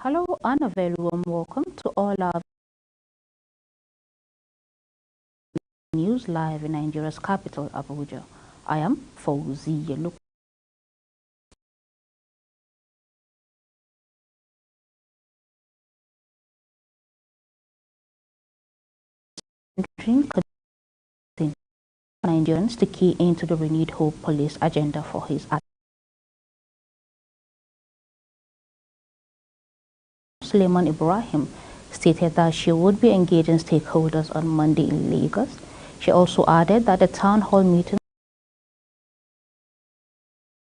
Hello and a very warm welcome to all our news live in Nigeria's capital, Abuja. I am Fauzi Yeluk. Nigerians to key into the renewed hope police agenda for his Suleiman Ibrahim stated that she would be engaging stakeholders on Monday in Lagos. She also added that the town hall meeting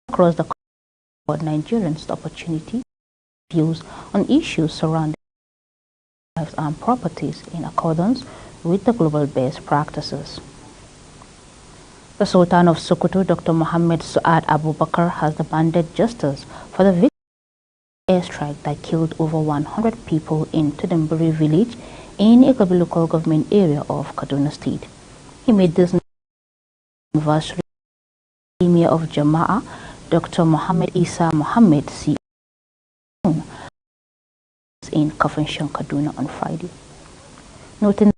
across the country for Nigerians the opportunity views on issues surrounding lives and properties in accordance with the global best practices. The Sultan of Sokoto, Dr. Mohammed Suad Abubakar, has demanded justice for the victims of the airstrike that killed over 100 people in Tudunbiri village in Igabi local government area of Kaduna State. He made this anniversary Emir of Jama'ah, Dr. Mohammed Isa Mohammed C. in Kafanshan, Kaduna on Friday. Noting the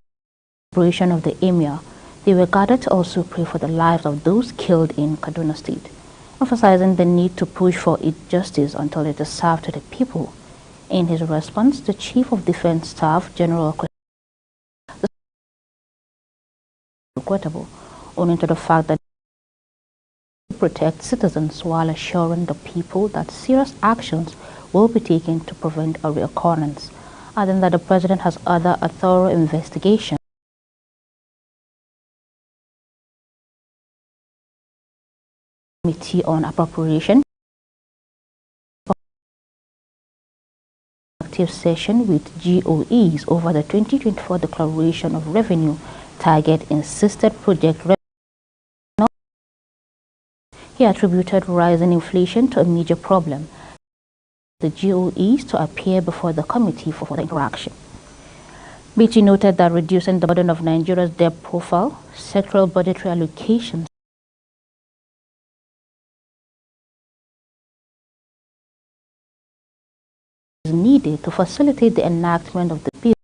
celebration of the Emir, they were gathered to also pray for the lives of those killed in Kaduna State, emphasizing the need to push for its justice until it is served to the people. In his response, the Chief of Defense Staff, General regrettable, owing to the fact that to protect citizens while assuring the people that serious actions will be taken to prevent a reoccurrence, adding that the President has ordered a thorough investigation Committee on Appropriation active session with GOEs over the 2024 Declaration of Revenue target insisted project revenue. He attributed rising inflation to a major problem. The GOEs to appear before the committee for further interaction. BT noted that reducing the burden of Nigeria's debt profile, sectoral budgetary allocations is needed to facilitate the enactment of the bill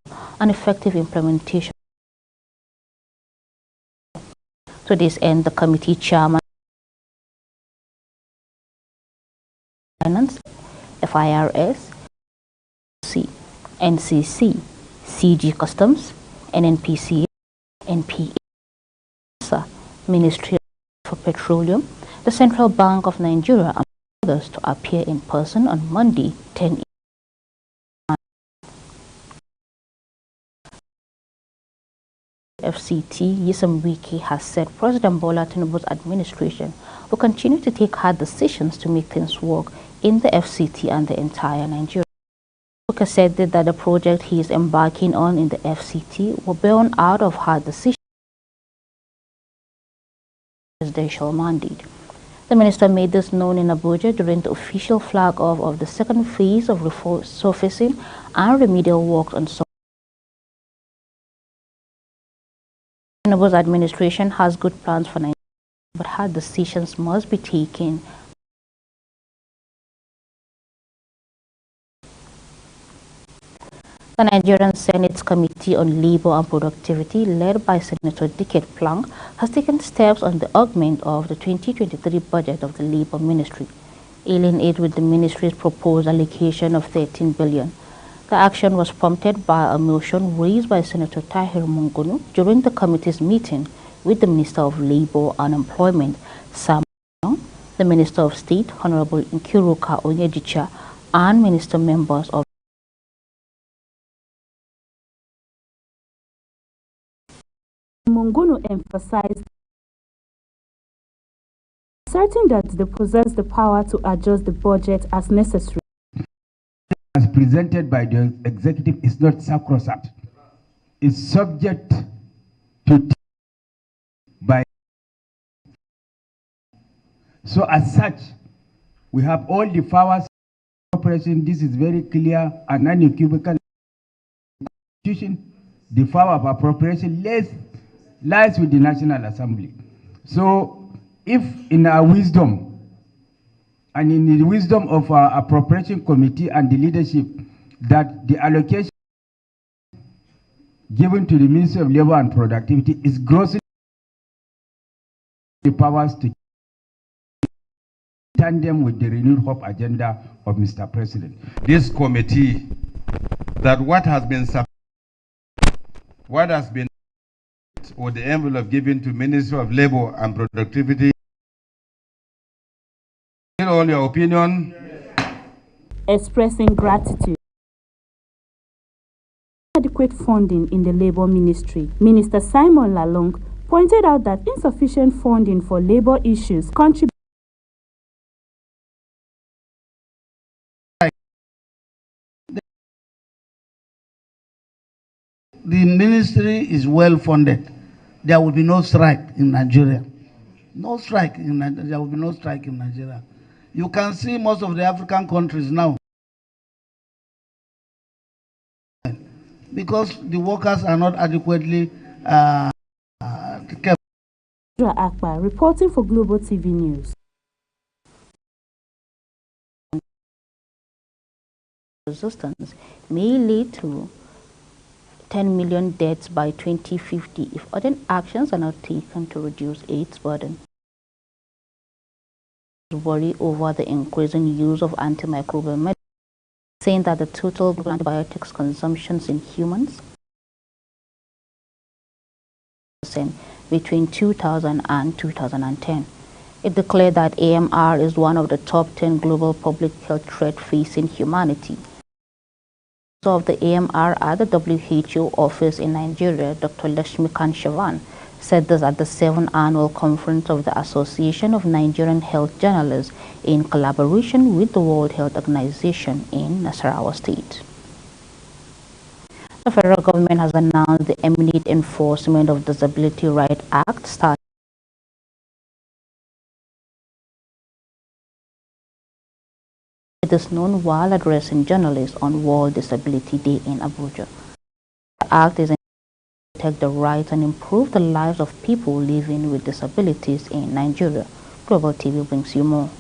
and effective implementation. To this end, the committee chairman, Finance, FIRS, NCC, CG Customs, NNPC, NPA, Ministry for Petroleum, the Central Bank of Nigeria, and others to appear in person on Monday, 10 FCT Nyesom Wike has said President Bola Tinubu's administration will continue to take hard decisions to make things work in the FCT and the entire Nigeria. Wike said that the project he is embarking on in the FCT will be born out of hard decisions presidential mandate. The minister made this known in Abuja during the official flag-off of the second phase of resurfacing and remedial works on Tinubu's administration has good plans for Nigeria, but hard decisions must be taken. The Nigerian Senate Committee on Labor and Productivity, led by Senator Dickett Plank, has taken steps on the augment of the 2023 budget of the Labor Ministry, ailing it with the ministry's proposed allocation of 13 billion. The action was prompted by a motion raised by Senator Tahir Mungunu during the committee's meeting with the Minister of Labor and Employment, Sam Young, the Minister of State, Honorable Nkiruka Onyejicha, and Minister members of Mungunu emphasized asserting that they possess the power to adjust the budget as necessary. As presented by the executive is not sacrosanct. It's subject to by. So as such, we have all the powers of operation. This is very clear and unequivocal. The power of appropriation lies with the National Assembly. So if in our wisdom and in the wisdom of our appropriation committee and the leadership, that the allocation given to the Ministry of Labor and Productivity is grossly the powers to tandem with the renewed hope agenda of Mr. President. This committee, that what has been or the envelope given to Ministry of Labor and Productivity, all your opinion? Expressing gratitude. Adequate funding in the Labour Ministry, Minister Simon Lalong pointed out that insufficient funding for labour issues contributes the ministry is well funded. There will be no strike in Nigeria. No strike in Nigeria. There will be no strike in Nigeria. You can see most of the African countries now, because the workers are not adequately kept. Akbar reporting for Global TV News. Resistance may lead to 10 million deaths by 2050 if urgent actions are not taken to reduce AIDS burden. Worry over the increasing use of antimicrobial medicines, saying that the total antibiotics consumptions in humans between 2000 and 2010. It declared that AMR is one of the top 10 global public health threats facing humanity. Of the AMR at the WHO office in Nigeria, Dr. Lashmikant Shavan, said this at the 7th annual conference of the Association of Nigerian Health Journalists in collaboration with the World Health Organization in Nasarawa State. The federal government has announced the immediate enforcement of Disability Rights Act starting this known while addressing journalists on World Disability Day in Abuja. The act is intended to protect the rights and improve the lives of people living with disabilities in Nigeria. Global TV brings you more.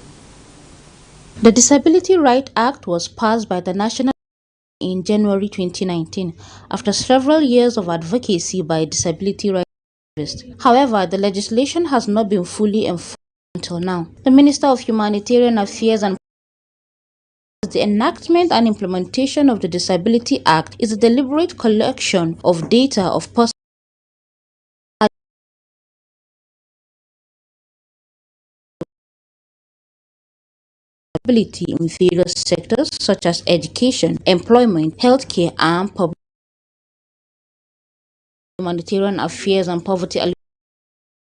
The Disability Rights Act was passed by the National Assembly in January 2019 after several years of advocacy by disability rights activists. However, the legislation has not been fully enforced until now. The Minister of Humanitarian Affairs and the enactment and implementation of the Disability Act is a deliberate collection of data of persons with disability in various sectors such as education, employment, healthcare, and public humanitarian affairs and poverty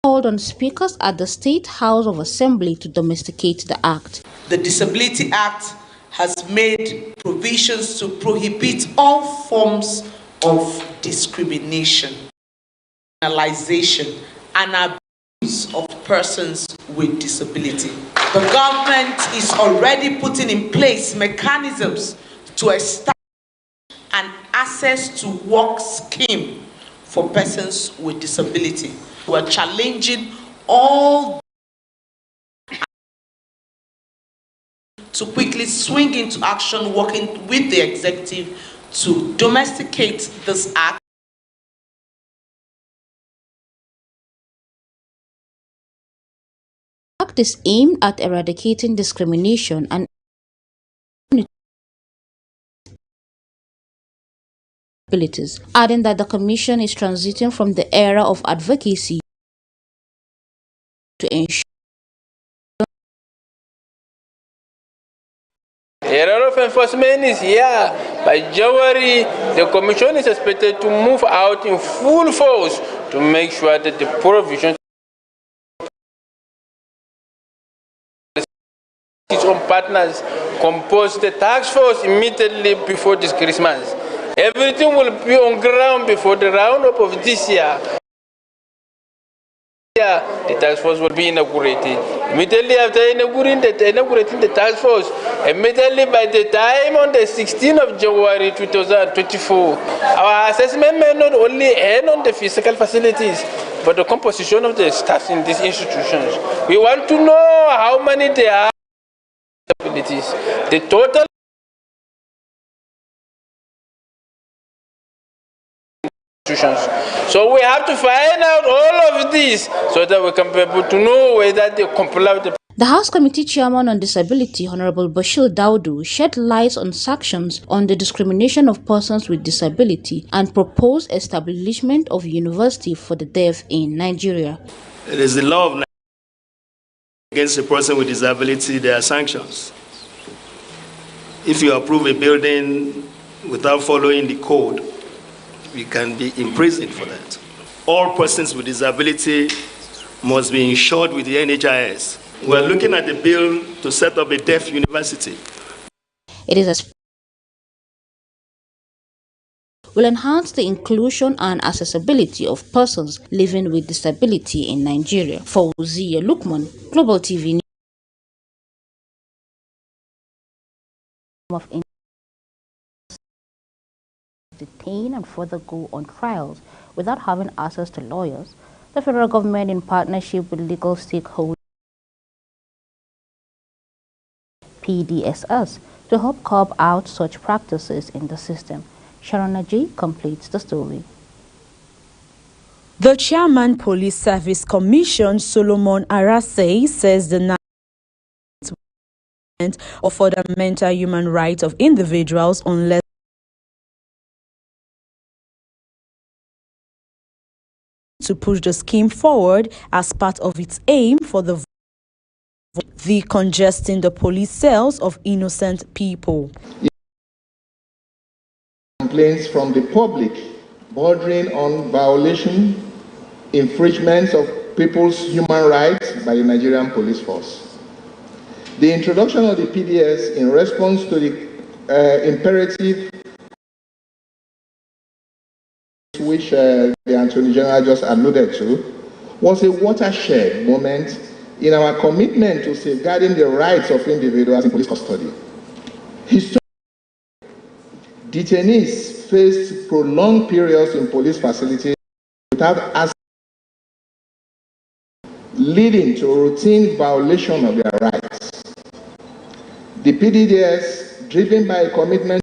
called on speakers at the State House of Assembly to domesticate the act. The Disability Act has made provisions to prohibit all forms of discrimination, criminalization, and abuse of persons with disability. The government is already putting in place mechanisms to establish an access to work scheme for persons with disability. We are challenging all to quickly swing into action, working with the executive to domesticate this act. The act is aimed at eradicating discrimination and abilities, adding that the Commission is transiting from the era of advocacy to ensure the era of enforcement is here. By January, the Commission is expected to move out in full force to make sure that the provisions its own partners compose the task force immediately before this Christmas. Everything will be on ground before the roundup of this year. The task force will be inaugurated. Immediately after inaugurating the task force, immediately by the time on the 16th of January 2024, our assessment may not only end on the physical facilities, but the composition of the staff in these institutions. We want to know how many there are, the total So we have to find out all of this so that we can be able to know whether they comply with the... The House Committee Chairman on Disability, Honorable Bashir Daudu, shed light on sanctions on the discrimination of persons with disability and proposed establishment of a university for the deaf in Nigeria. It is the law of Nigeria against a person with disability, there are sanctions. If you approve a building without following the code, you can be imprisoned for that. All persons with disability must be insured with the NHIS. We're looking at the bill to set up a deaf university. It is will enhance the inclusion and accessibility of persons living with disability in Nigeria. Fauziya Lukman, Global TV News. Of detain and further go on trials without having access to lawyers, the federal government, in partnership with legal stakeholders, PDSS, to help curb out such practices in the system. Sharon Najee completes the story. The Chairman Police Service Commission, Solomon Arase, says the of fundamental human rights of individuals unless to push the scheme forward as part of its aim for the congesting the police cells of innocent people. Complaints from the public bordering on violation, infringements of people's human rights by the Nigerian police force. The introduction of the PDS in response to the imperative which the Attorney General just alluded to was a watershed moment in our commitment to safeguarding the rights of individuals in police custody. Historically, detainees faced prolonged periods in police facilities without access, leading to routine violation of their rights. The PDS, driven by a commitment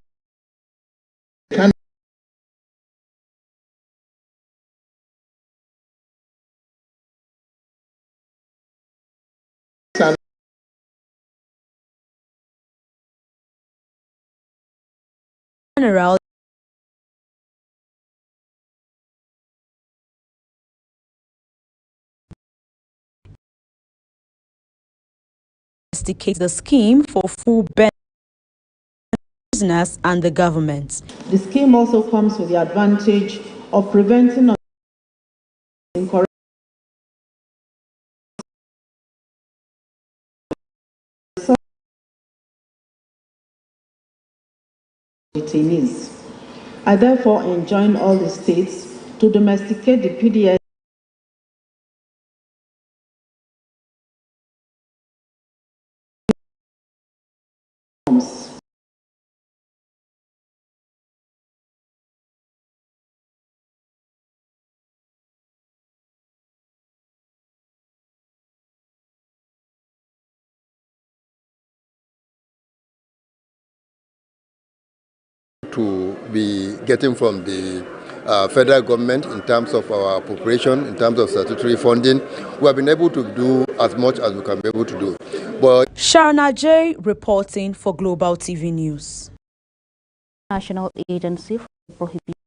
general investigate the scheme for full benefit prisoners and the government. The scheme also comes with the advantage of preventing incorrect detainees. I therefore enjoin all the states to domesticate the PDS forms. To be getting from the federal government in terms of our appropriation, in terms of statutory funding. We have been able to do as much as we can be able to do. But Sharon Najee reporting for Global TV News. National Agency for Prohibition